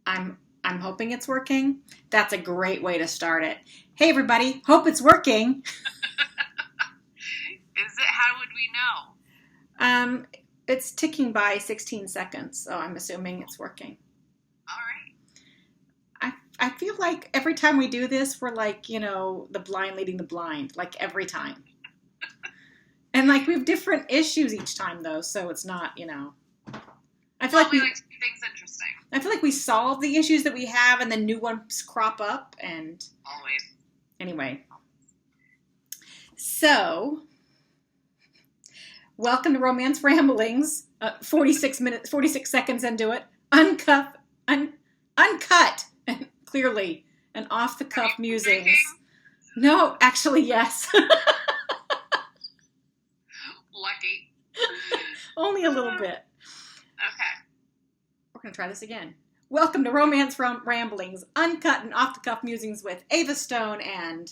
I'm hoping it's working. That's a great way to start it. Hey everybody, hope it's working. Is it? How would we know? It's ticking by 16 seconds, so I'm assuming it's working. All right. I feel like every time we do this, we're like, the blind leading the blind, like every time. And like we have different issues each time though, so it's not, I feel like we like to keep things interesting. I feel like we solve the issues that we have and then new ones crop up and always. Anyway. So, welcome to Romance Ramblings. 46 seconds into it. Uncut, and clearly, and off-the-cuff musings. Drinking? No, actually, yes. Lucky. Only a little bit. Okay. We're going to try this again. Welcome to Romance Ramblings, uncut and off-the-cuff musings with Ava Stone and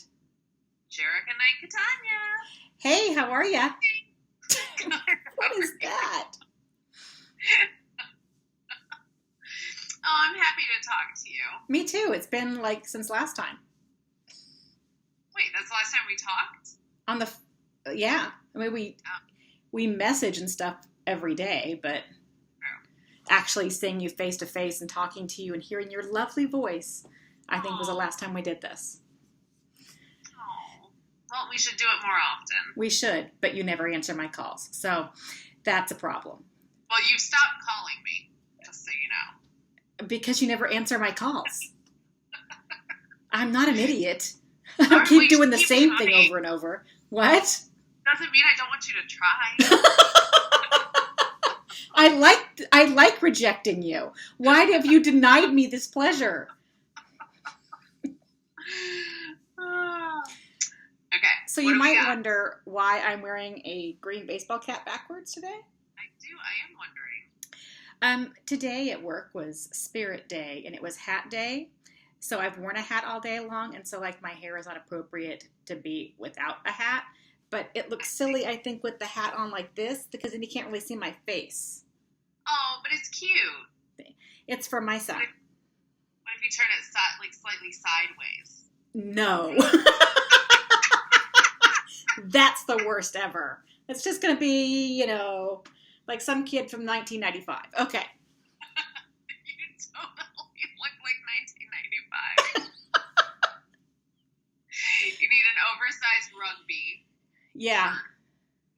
Jerrica Knight-Catania. Hey, how are ya? What is that? Oh, I'm happy to talk to you. Me too. It's been since last time. Wait, that's the last time we talked? Yeah. I mean, we message and stuff every day, but actually seeing you face to face and talking to you and hearing your lovely voice, I think was the last time we did this. Oh, well, we should do it more often. We should, but you never answer my calls, so that's a problem. Well, you've stopped calling me, just so you know. Because you never answer my calls. I'm not an idiot. I don't keep doing the same thing over and over. What? Doesn't mean I don't want you to try. I like rejecting you. Why have you denied me this pleasure? Okay. So you might wonder why I'm wearing a green baseball cap backwards today. I am wondering. Today at work was Spirit Day, and it was Hat Day. So I've worn a hat all day long, and so my hair is not appropriate to be without a hat. But it looks silly, I think, with the hat on like this, because then you can't really see my face. Oh, but it's cute. It's for my son. What if you turn it slightly sideways? No. That's the worst ever. It's just going to be, like some kid from 1995. Okay. You totally look like 1995. You need an oversized rugby. Yeah.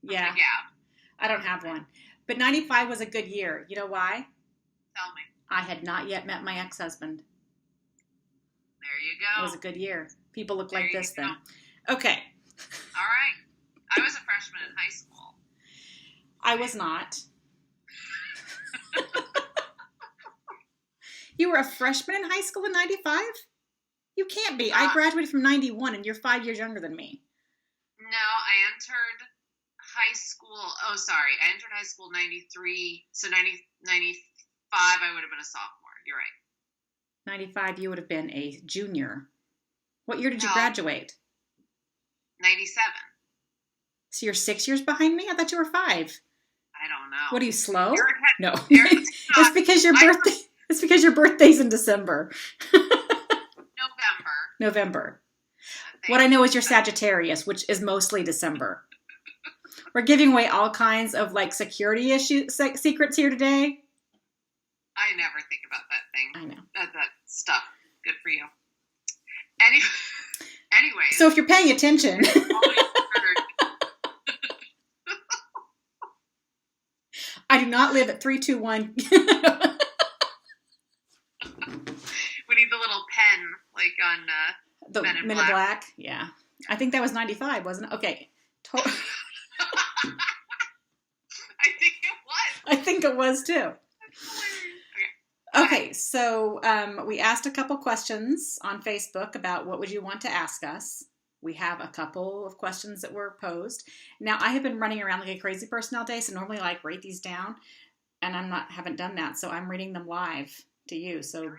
Yeah. I don't have one. But 95 was a good year. You know why? Tell me. I had not yet met my ex-husband. There you go. It was a good year. People look like this then. Okay. All right. I was a freshman in high school. I was not. You were a freshman in high school in 95? You can't be. I graduated from 91 and you're 5 years younger than me. No, I entered high school. Oh, sorry. I entered high school 93. So 95, I would have been a sophomore. You're right. 95, you would have been a junior. What year did you graduate? 97. So you're 6 years behind me? I thought you were 5. I don't know. What are you, slow? No. It's because your birthday. It's because your birthday's in December. November. What I know is you're Sagittarius, which is mostly December. We're giving away all kinds of security secrets here today. I never think about that thing. I know. That stuff. Good for you. Anyways. So if you're paying attention. I do not live at 321. We need the little pen, on the Men in Black. Yeah. I think that was 95, wasn't it? Okay. I think it was too. Okay, so we asked a couple questions on Facebook about what would you want to ask us. We have a couple of questions that were posed. Now, I have been running around like a crazy person all day, so normally I write these down, and haven't done that, so I'm reading them live to you. So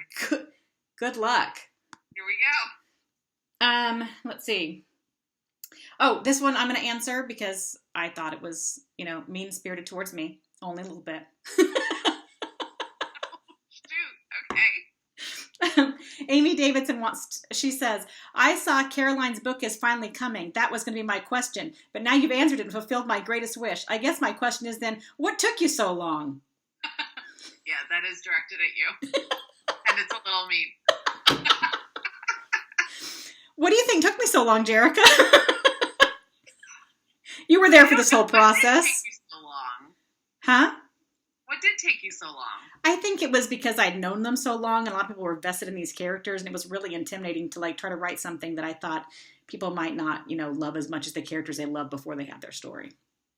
good luck. Here we go. Let's see. Oh, this one I'm going to answer because I thought it was, mean-spirited towards me. Only a little bit. Shoot. Okay. Amy Davidson she says, I saw Caroline's book is finally coming. That was going to be my question. But now you've answered it and fulfilled my greatest wish. I guess my question is then, what took you so long? Yeah, that is directed at you. And it's a little mean. What do you think took me so long, Jerrica? You were there for this whole process. What did take you so long? Huh? What did take you so long? I think it was because I'd known them so long and a lot of people were vested in these characters, and it was really intimidating to like try to write something that I thought people might not, love as much as the characters they loved before they had their story.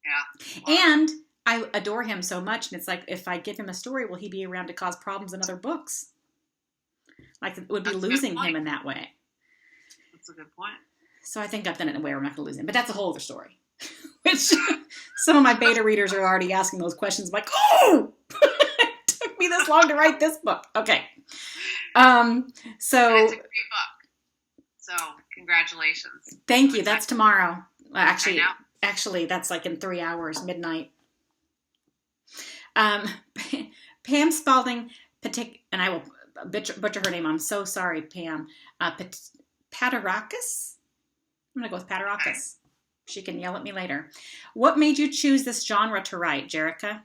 Yeah. Wow. And I adore him so much, and it's like, if I give him a story, will he be around to cause problems in other books? Like, it would be losing him in that way. That's a good point. So I think I've done it in a way where I'm not going to lose him. But that's a whole other story. Which some of my beta readers are already asking those questions. I'm like, oh! It took me this long to write this book. Okay. So it's a great book. So congratulations. Thank you. That's tomorrow. Actually, that's like in 3 hours, midnight. Pam Spalding, and I will butcher her name. I'm so sorry, Pam. Patarakis? I'm going to go with Patarakis. Okay. She can yell at me later. What made you choose this genre to write, Jerrica?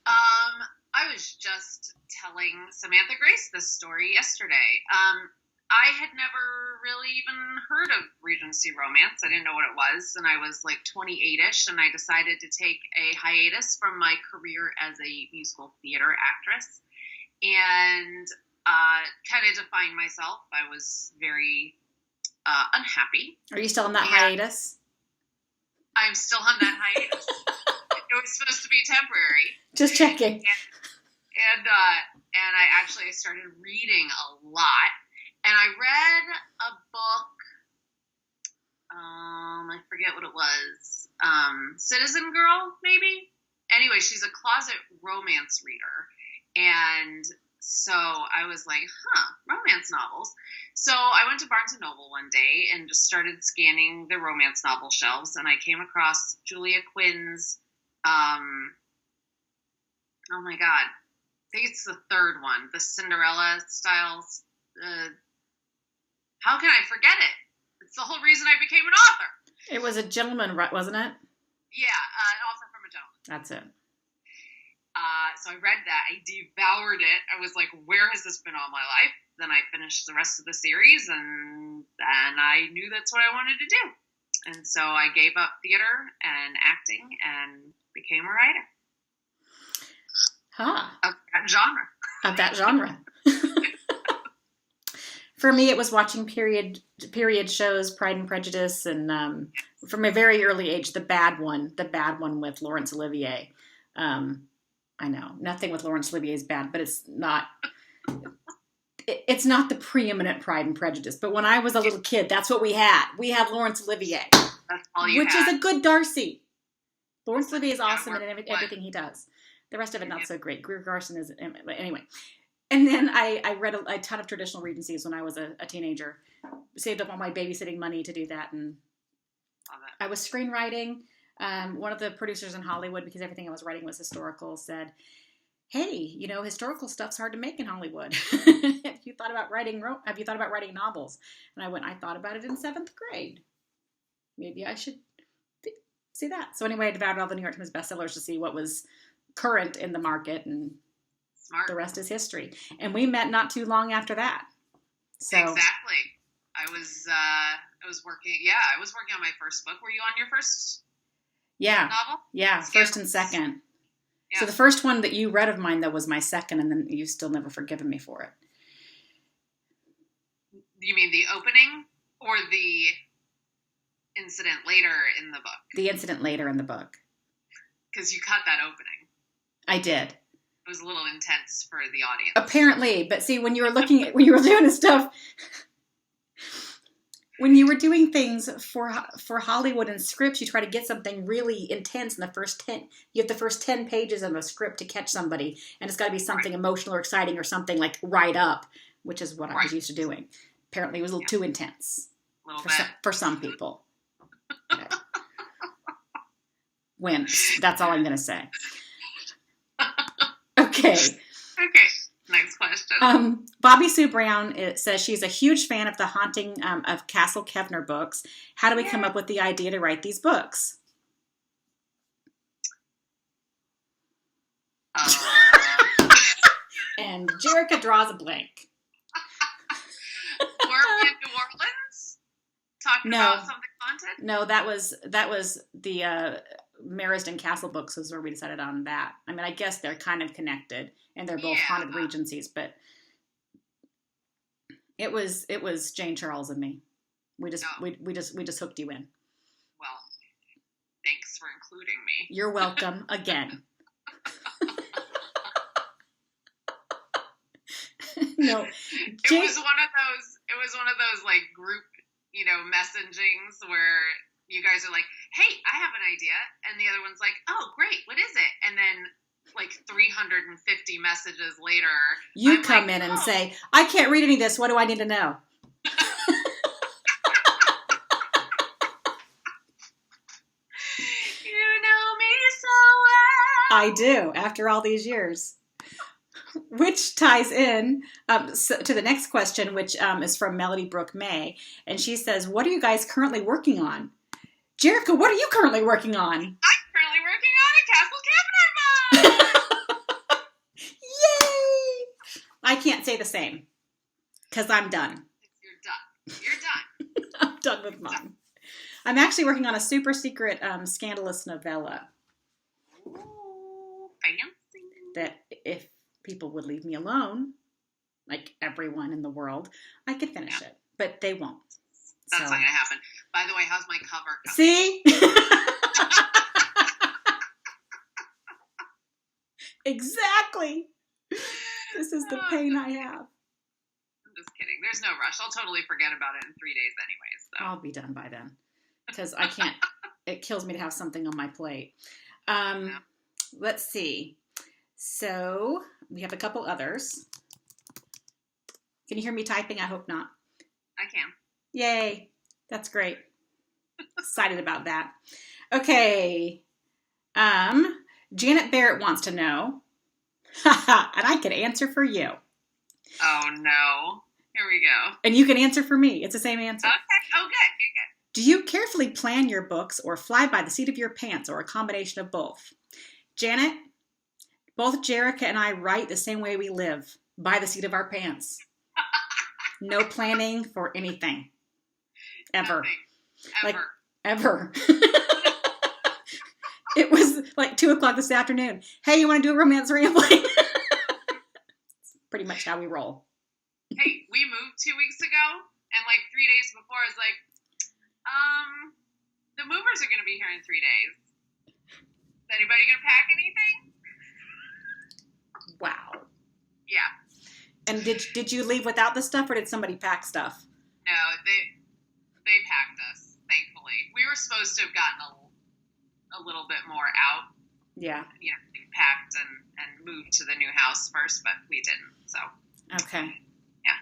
I was just telling Samantha Grace this story yesterday. I had never really even heard of Regency romance. I didn't know what it was, and I was like 28-ish, and I decided to take a hiatus from my career as a musical theater actress and kind of define myself. I was very unhappy. Are you still on that hiatus? I'm still on that hiatus. It was supposed to be temporary. Just checking. And I actually started reading a lot. And I read a book, I forget what it was, Citizen Girl, maybe? Anyway, she's a closet romance reader. And so I was like, romance novels. So I went to Barnes & Noble one day and just started scanning the romance novel shelves, and I came across Julia Quinn's, oh my God, I think it's the third one, the Cinderella styles. How can I forget it? It's the whole reason I became an author. It was a gentleman, wasn't it? Yeah, an offer from a gentleman. That's it. So I read that. I devoured it. I was like, where has this been all my life? Then I finished the rest of the series, and I knew that's what I wanted to do. And so I gave up theater and acting and became a writer. Of that genre. Of that genre. For me, it was watching period shows, Pride and Prejudice, and from a very early age, the bad one with Laurence Olivier. I know nothing with Laurence Olivier is bad, but it's not the preeminent Pride and Prejudice. But when I was a little kid, that's what we had. We had Laurence Olivier, that's all you which had. is a good Laurence Olivier is awesome in everything he does. The rest of it not so great. Greer Garson is anyway. And then I read a ton of traditional Regencies when I was a teenager. Saved up all my babysitting money to do that, and I was screenwriting. One of the producers in Hollywood, because everything I was writing was historical, said, "Hey, historical stuff's hard to make in Hollywood. Have you thought about writing novels?" And I went, "I thought about it in 7th grade. Maybe I should see that." So anyway, I devoured all the New York Times bestsellers to see what was current in the market, and Smart. The rest is history. And we met not too long after that. So exactly. I was working. Yeah, I was working on my first book. Were you on your first? Novel? Yeah, first and second. Yeah. So the first one that you read of mine, though, was my second, and then you still never forgiven me for it. You mean the opening or the incident later in the book? The incident later in the book. Because you cut that opening. I did. It was a little intense for the audience. Apparently, but see, when you were doing stuff... When you were doing things for Hollywood and scripts, you try to get something really intense in the first 10. You have the first 10 pages of a script to catch somebody, and it's got to be something emotional or exciting or something like right up, which is what I was used to doing. Apparently, it was a little too intense for some people. Wimps. That's all I'm going to say. Okay. Okay. Next question. question. Bobby Sue Brown says she's a huge fan of the Haunting of Castle Kevner books. How do we come up with the idea to write these books? And Jerrica draws a blank. Were we in New Orleans talking about something haunted? No, that was the Marisden Castle books was where we decided on that. I mean, I guess they're kind of connected, and they're both haunted regencies, but it was Jane Charles and me. We just hooked you in. Well, thanks for including me. You're welcome again. No, it was one of those like group, messagings where you guys are like, "Hey, I have an idea," and the other one's like, "Oh, great, what is it?" And then like 350 messages later, you come in and say, "I can't read any of this. What do I need to know?" You know me so well. I do. After all these years. Which ties in to the next question, which is from Melody Brooke May. And she says, what are you guys currently working on? Jerrica, what are you currently working on? I'm currently working on a Castle Kevner book! Yay! I can't say the same. Because I'm done. You're done. I'm done with mine. I'm actually working on a super secret scandalous novella. Ooh, fancy. That if people would leave me alone, like everyone in the world, I could finish it. But they won't. That's not going to happen. By the way, how's my cover coming? See? Exactly. This is the pain I have. I'm just kidding. There's no rush. I'll totally forget about it in 3 days anyways. So. I'll be done by then. Because I can't, it kills me to have something on my plate. Let's see. So we have a couple others. Can you hear me typing? I hope not. I can. Yay. That's great. Excited about that. Okay. Janet Barrett wants to know, and I can answer for you. Oh, no. Here we go. And you can answer for me. It's the same answer. Okay. Oh, good. Do you carefully plan your books or fly by the seat of your pants or a combination of both? Janet, both Jerrica and I write the same way we live, by the seat of our pants. No planning for anything. Ever. Nothing. Ever. It was like 2:00 this afternoon. Hey, you want to do a romance rambling? It's pretty much how we roll. Hey, we moved 2 weeks ago, and like 3 days before, I was like, the movers are going to be here in 3 days. Is anybody going to pack anything? Wow. Yeah. And did you leave without the stuff, or did somebody pack stuff? No, they packed us, thankfully. We were supposed to have gotten a little bit more out. Yeah. Packed and moved to the new house first, but we didn't. So. Okay. Yeah.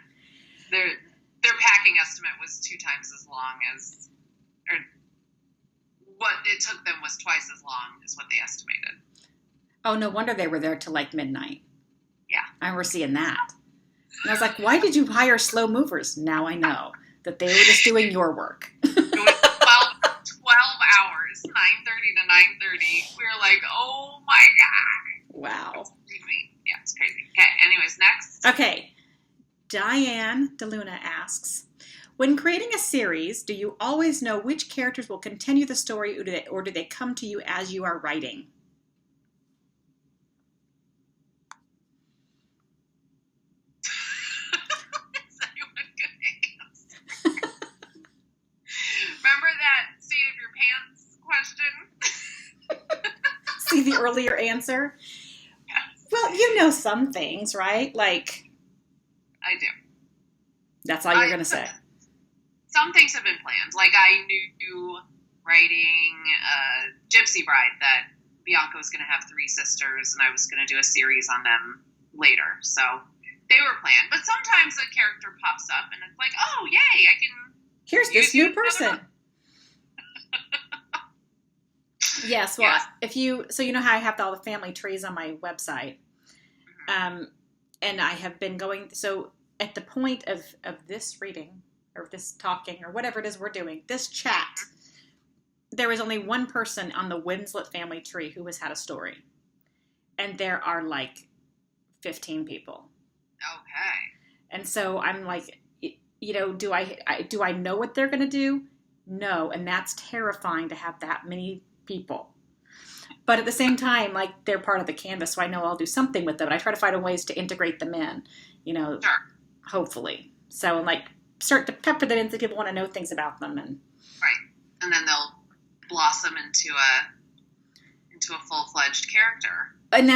Their packing estimate was 2 times as long as, or what it took them was twice as long as what they estimated. Oh, no wonder they were there till like midnight. Yeah. I remember seeing that. And I was like, why did you hire slow movers? Now I know that they were just doing your work. It was 12 hours, 9:30 to 9:30. We were like, oh my God. Wow. Yeah, it's crazy. Okay, anyways, next. Okay. Diane DeLuna asks, when creating a series, do you always know which characters will continue the story, or do they come to you as you are writing? Is anyone going to answer? Remember that seat of your pants question? See the earlier answer? Yes. Well, you know some things, right? Like, I do. That's all you're going to say. Some things have been planned. Like I knew writing Gypsy Bride that Bianca was going to have 3 sisters and I was going to do a series on them later. So they were planned. But sometimes a character pops up and it's like, oh, yay, I can... Here's this new person. Yes, well, yes. if you... So you know how I have all the family trees on my website. Mm-hmm. And I have been going, so at the point of this reading, or this talking, or whatever it is we're doing, this chat, there was only one person on the Winslet family tree who has had a story. And there are like 15 people. Okay. And so I'm like, you know, do I know what they're going to do? No. And that's terrifying to have that many people. But at the same time, like, they're part of the canvas, so I know I'll do something with them. And I try to find ways to integrate them in, you know, Sure. Hopefully. So, like, start to pepper them in so people want to know things about them. And right. And then they'll blossom into a full-fledged character. And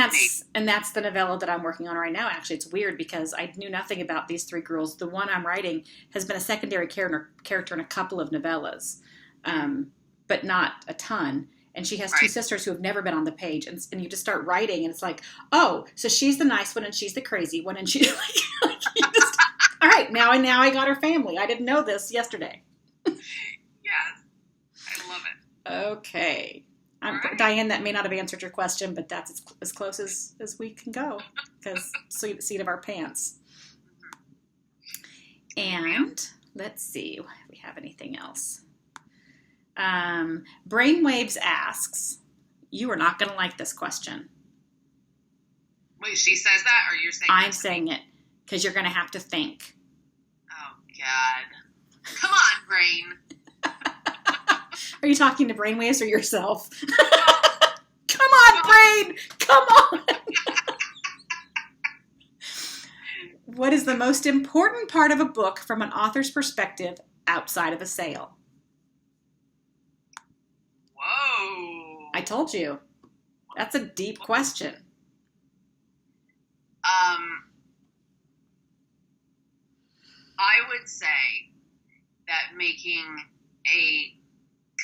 that's the novella that I'm working on right now. Actually, it's weird because I knew nothing about these three girls. The one I'm writing has been a secondary character in a couple of novellas, but not a ton. And she has two sisters who have never been on the page. And you just start writing, and it's like, oh, so she's the nice one, and she's the crazy one, and she's like all right, now I got her family. I didn't know this yesterday. Yes, I love it. Okay. Right. Diane, that may not have answered your question, but that's as close as we can go, because seat of our pants. And let's see if we have anything else. Brainwaves asks, you are not going to like this question. Wait, she says that, or you're saying I'm saying it, because you're going to have to think. Oh, God. Come on, brain. Are you talking to Brainwaves or yourself? Come on, brain! Come on! What is the most important part of a book from an author's perspective outside of a sale? Whoa. I told you. That's a deep question. I would say that making a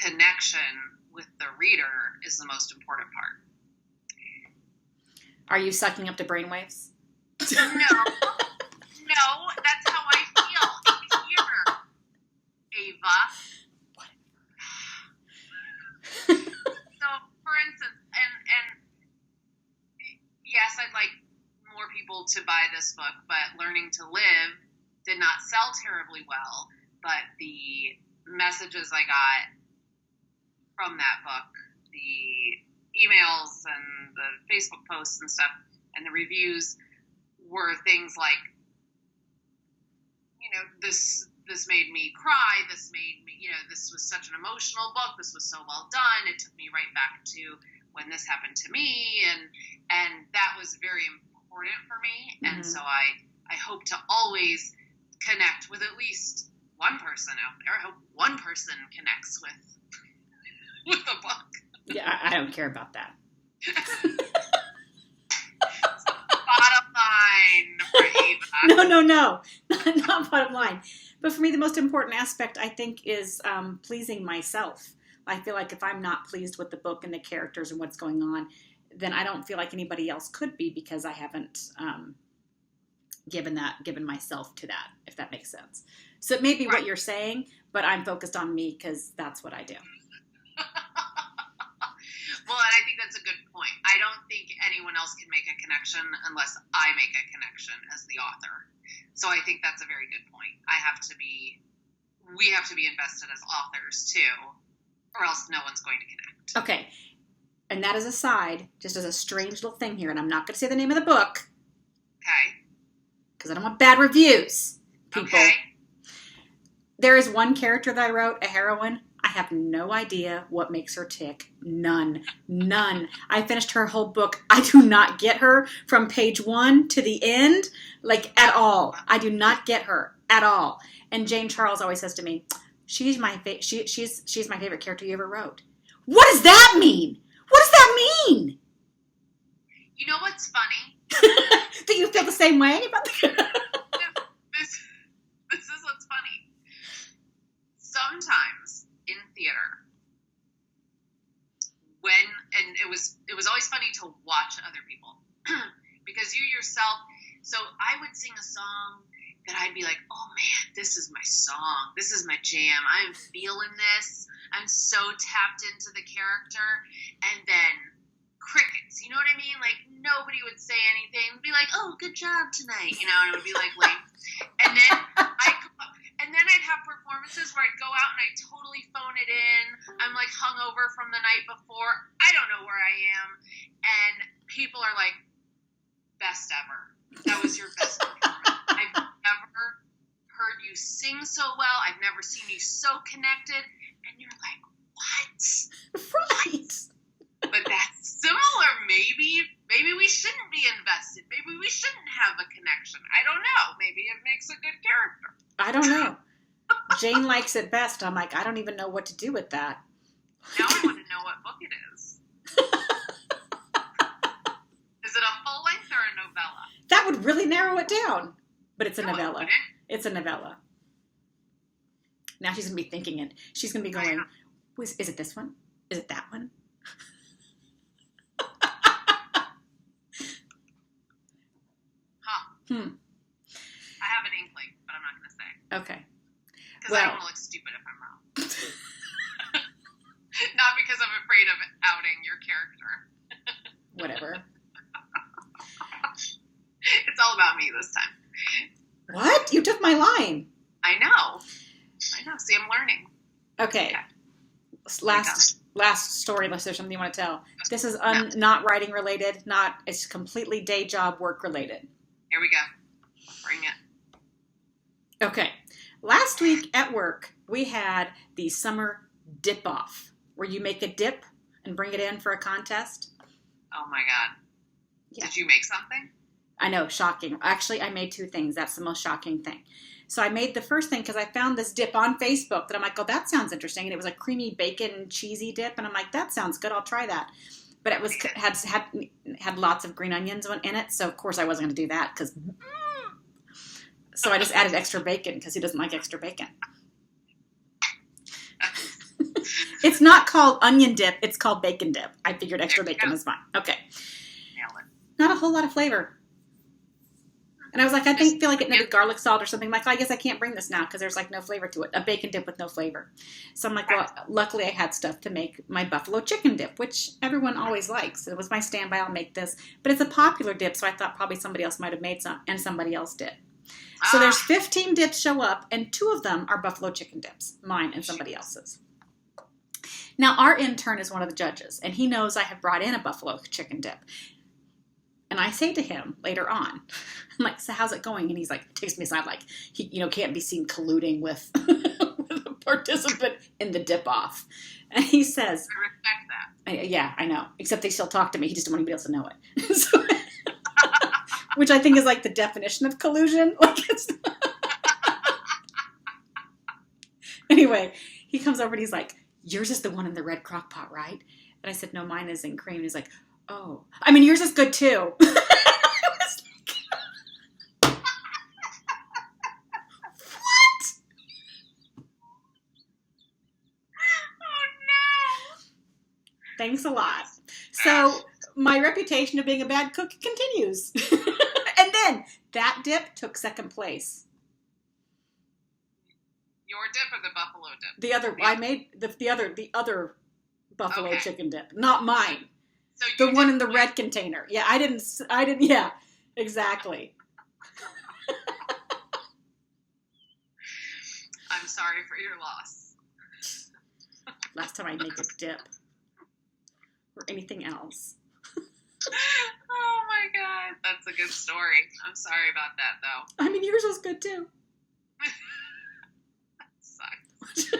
connection with the reader is the most important part. Are you sucking up to Brainwaves? No, that's how I feel here, Ava. So, for instance, and yes, I'd like more people to buy this book, but Learning to Live did not sell terribly well, but the messages I got from that book, the emails and the Facebook posts and stuff, and the reviews were things like, you know, this made me cry, this was such an emotional book, this was so well done, it took me right back to when this happened to me, and that was very important for me, and so I hope to always connect with at least one person out there. I hope one person connects with the book. Yeah, I don't care about that. Bottom line for Ava. No, not bottom line. But for me, the most important aspect, I think, is pleasing myself. I feel like if I'm not pleased with the book and the characters and what's going on, then I don't feel like anybody else could be, because I haven't given myself to that, if that makes sense. So it may be what you're saying, but I'm focused on me because that's what I do. Well, and I think that's a good point. I don't think anyone else can make a connection unless I make a connection as the author. So I think that's a very good point. We have to be invested as authors too, or else no one's going to connect. Okay. And that is aside, just as a strange little thing here, and I'm not going to say the name of the book. Okay. Because I don't want bad reviews, people. Okay. There is one character that I wrote, a heroine. I have no idea what makes her tick. None. I finished her whole book. I do not get her from page 1 to the end, like, at all. I do not get her at all. And Jane Charles always says to me, she's my favorite character you ever wrote. What does that mean? What does that mean? You know what's funny? Do you feel the same way about the This is what's funny. Sometimes in theater, and it was always funny to watch other people because you yourself. So I would sing a song that I'd be like, oh man, this is my song. This is my jam. I'm feeling this. I'm so tapped into the character. And then crickets. You know what I mean? Like, nobody would say anything. Be like, oh, good job tonight, you know, and it would be like lame. And then I'd have performances where I'd go out and I'd totally phone it in. I'm like hungover from the night before. I don't know where I am. And people are like, best ever. That was your best performance. I've never heard you sing so well. I've never seen you so connected. And you're like, what? Right. But that's similar. Maybe we shouldn't be invested. Maybe we shouldn't have a connection. I don't know. Maybe it makes a good character. I don't know. Jane likes it best. I'm like, I don't even know what to do with that. Now I want to know what book it is. Is it a full length or a novella? That would really narrow it down. But it's a novella. It's a novella. Now she's going to be thinking it. She's going to be going, is it this one? Is it that one? I have an inkling, but I'm not going to say. Okay. Because I don't want to look stupid if I'm wrong. Not because I'm afraid of outing your character. Whatever. It's all about me this time. What? You took my line. I know. See, I'm learning. Okay. Last story, unless there's something you want to tell. This is not writing related. It's completely day job work related. Here we go. Bring it. Okay. Last week at work, we had the summer dip off, where you make a dip and bring it in for a contest. Oh my God. Yeah. Did you make something? I know, shocking. Actually, I made 2 things. That's the most shocking thing. So I made the first thing because I found this dip on Facebook that I'm like, oh, that sounds interesting. And it was a creamy bacon cheesy dip. And I'm like, that sounds good. I'll try that. But it was had lots of green onions in it. So, of course, I wasn't going to do that. So I just added extra bacon because he doesn't like extra bacon. It's not called onion dip. It's called bacon dip. I figured extra bacon was fine. Okay. Nailed it. Not a whole lot of flavor. And I was like, feel like it needed garlic salt or something. I'm like, I guess I can't bring this now because there's like no flavor to it. A bacon dip with no flavor. So I'm like, well, luckily I had stuff to make my buffalo chicken dip, which everyone always likes. It was my standby. I'll make this. But it's a popular dip, so I thought probably somebody else might have made some, and somebody else did. So there's 15 dips show up, and 2 of them are buffalo chicken dips, mine and somebody else's. Now, our intern is one of the judges, and he knows I have brought in a buffalo chicken dip. And I say to him later on, I'm like, so how's it going? And he's like, takes me aside, like, he can't be seen colluding with, with a participant in the dip off. And he says, I respect that. Yeah, I know. Except they still talk to me. He just doesn't want anybody else to know it. So, which I think is like the definition of collusion. Like it's Anyway, he comes over and he's like, yours is the one in the red crock pot, right? And I said, no, mine is in cream. And he's like, oh, I mean, yours is good too. I was like, what? Oh no. Thanks a lot. So my reputation of being a bad cook continues. And then that dip took second place. Your dip or the buffalo dip? The other, I made the other buffalo chicken dip, not mine. So the one in the red container. Yeah, I didn't, yeah, exactly. I'm sorry for your loss. Last time I make a dip. Or anything else. Oh my God. That's a good story. I'm sorry about that though. I mean, yours was good too. That sucks.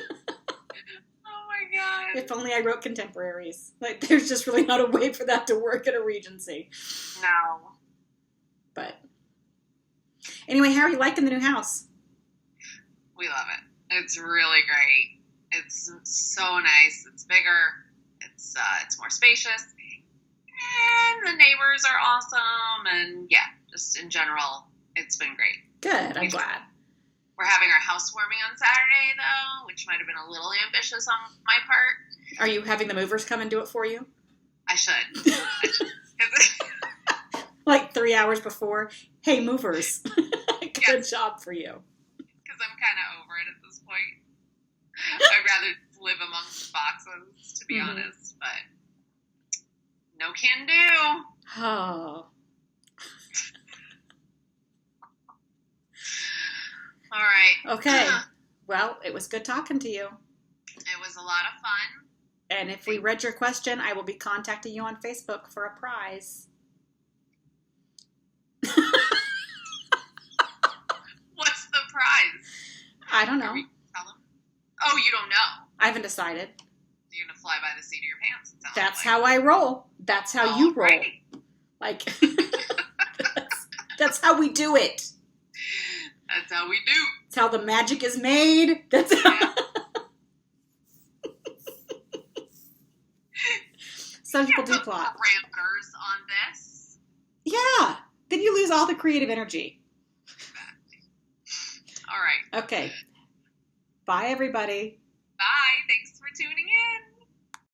Oh my God. If only I wrote contemporaries. Like, there's just really not a way for that to work at a Regency. No. But anyway, how are you liking the new house? We love it. It's really great. It's so nice. It's bigger. It's more spacious. And the neighbors are awesome. And yeah, just in general, it's been great. Good. I'm glad. We're having our housewarming on Saturday, though, which might have been a little ambitious on my part. Are you having the movers come and do it for you? I should. Like 3 hours before. Hey, movers. Good job for you. Because I'm kind of over it at this point. I'd rather live amongst boxes, to be honest. But no can do. Oh. All right. Okay. Well, it was good talking to you. It was a lot of fun. And if we read your question, I will be contacting you on Facebook for a prize. What's the prize? I don't know. Tell them? Oh, you don't know. I haven't decided. You're going to fly by the seat of your pants. That's how I roll. That's how you roll. Right. Like, that's how we do it. That's how we do. That's how the magic is made. That's how... Yeah. Some people do plot. Parameters on this. Yeah. Then you lose all the creative energy. Exactly. All right. Okay. Bye, everybody.